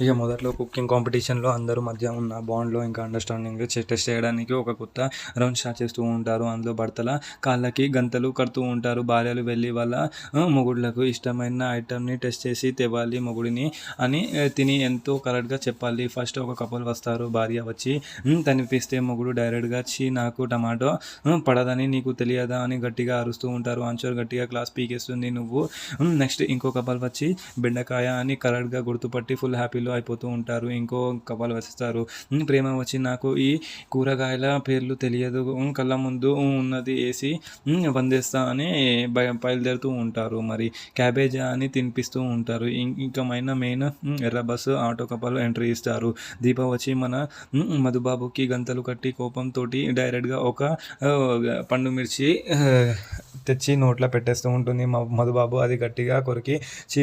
ఇక మొదట్లో కుకింగ్ కాంపిటీషన్లో అందరూ మధ్య ఉన్న బాండ్లో ఇంకా అండర్స్టాండింగ్ టెస్ట్ చేయడానికి ఒక కొత్త రౌండ్ స్టార్ట్ చేస్తూ ఉంటారు. అందులో భర్తల కాళ్ళకి గంతలు కడుతూ ఉంటారు. భార్యలు వెళ్ళి వాళ్ళ మొగుళ్ళకు ఇష్టమైన ఐటమ్ని టెస్ట్ చేసి తేవాలి మొగుడిని అని తిని ఎంతో కరెక్ట్గా చెప్పాలి. ఫస్ట్ ఒక కపుల్ వస్తారు. భార్య వచ్చి తనిపిస్తే మొగుడు డైరెక్ట్గా నాకు టమాటో పడదని నీకు తెలియదా అని గట్టిగా అరుస్తూ ఉంటారు. ఆన్సర్ గట్టిగా క్లాస్ పీకేస్తుంది. నువ్వు నెక్స్ట్ ఇంకో కపుల్ వచ్చి బెండకాయ అని కరెక్ట్గా గుర్తుపట్టి ఫుల్ హ్యాపీలో అయిపోతూ ఉంటారు. ఇంకో కపుల్ వస్తారు. ప్రేమ వచ్చి నాకు ఈ కూరగాయల పేర్లు తెలియదు, కళ్ళ ముందు ఉన్నది వేసి వందేస్తా అని బయలుదేరుతూ ఉంటారు. మరి క్యాబేజా అని తినిపిస్తూ ఉంటారు. ఇంకమైన మెయిన్ ఎర్ర బస్సు ఆటో కపుల్ ఎంట్రీ ఇస్తారు. దీప వచ్చి మన మధుబాబుకి గంతలు కట్టి కోపంతో డైరెక్ట్గా ఒక పండు మిర్చి తెచ్చి నోట్లో పెట్టేస్తూ ఉంటుంది. మధుబాబు అది గట్టిగా కొరికి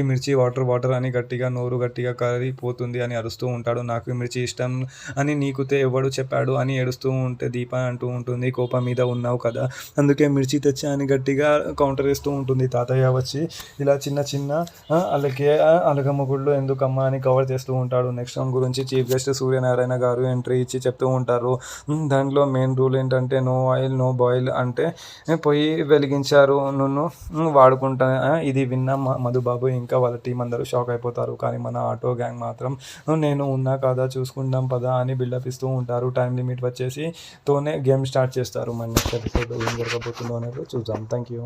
మిర్చి వాటర్ వాటర్ అని గట్టిగా నోరు గట్టిగా కారిపోతుంది అని అరుస్తూ ఉంటాడు. నాకు మిర్చి ఇష్టం అని నీకు ఎవడు చెప్పాడు అని ఏడుస్తూ ఉంటే దీప అంటూ ఉంటుంది, కోపం మీద ఉన్నావు కదా అందుకే మిర్చి తెచ్చా అని గట్టిగా కౌంటర్ వేస్తూ ఉంటుంది. తాతయ్య వచ్చి ఇలా చిన్న చిన్న అలగ మొగుళ్ళు ఎందుకమ్మా అని కవర్ చేస్తూ ఉంటాడు. నెక్స్ట్ రౌండ్ గురించి చీఫ్ గెస్ట్ సూర్యనారాయణ గారు ఎంట్రీ ఇచ్చి చెప్తూ ఉంటారు. దాంట్లో మెయిన్ రూల్ ఏంటంటే నో ఆయిల్ నో బాయిల్ అంటే పొయ్యి వెలిగించారు నన్ను వాడుకుంటా. ఇది విన్న మధుబాబు ఇంకా వాళ్ళ టీం అందరూ షాక్ అయిపోతారు. కానీ మన ఆటో గ్యాంగ్ మాత్రం నేను ఉన్నా కాదా చూసుకుందాం పదా అని బిల్డప్ ఇస్తూ ఉంటారు. టైం లిమిట్ వచ్చేసి తోనే గేమ్ స్టార్ట్ చేస్తారు. మన నెక్స్ట్ ఎపిసోడ్ ఏం జరగబోతుందో అనేది చూద్దాం. Thank you.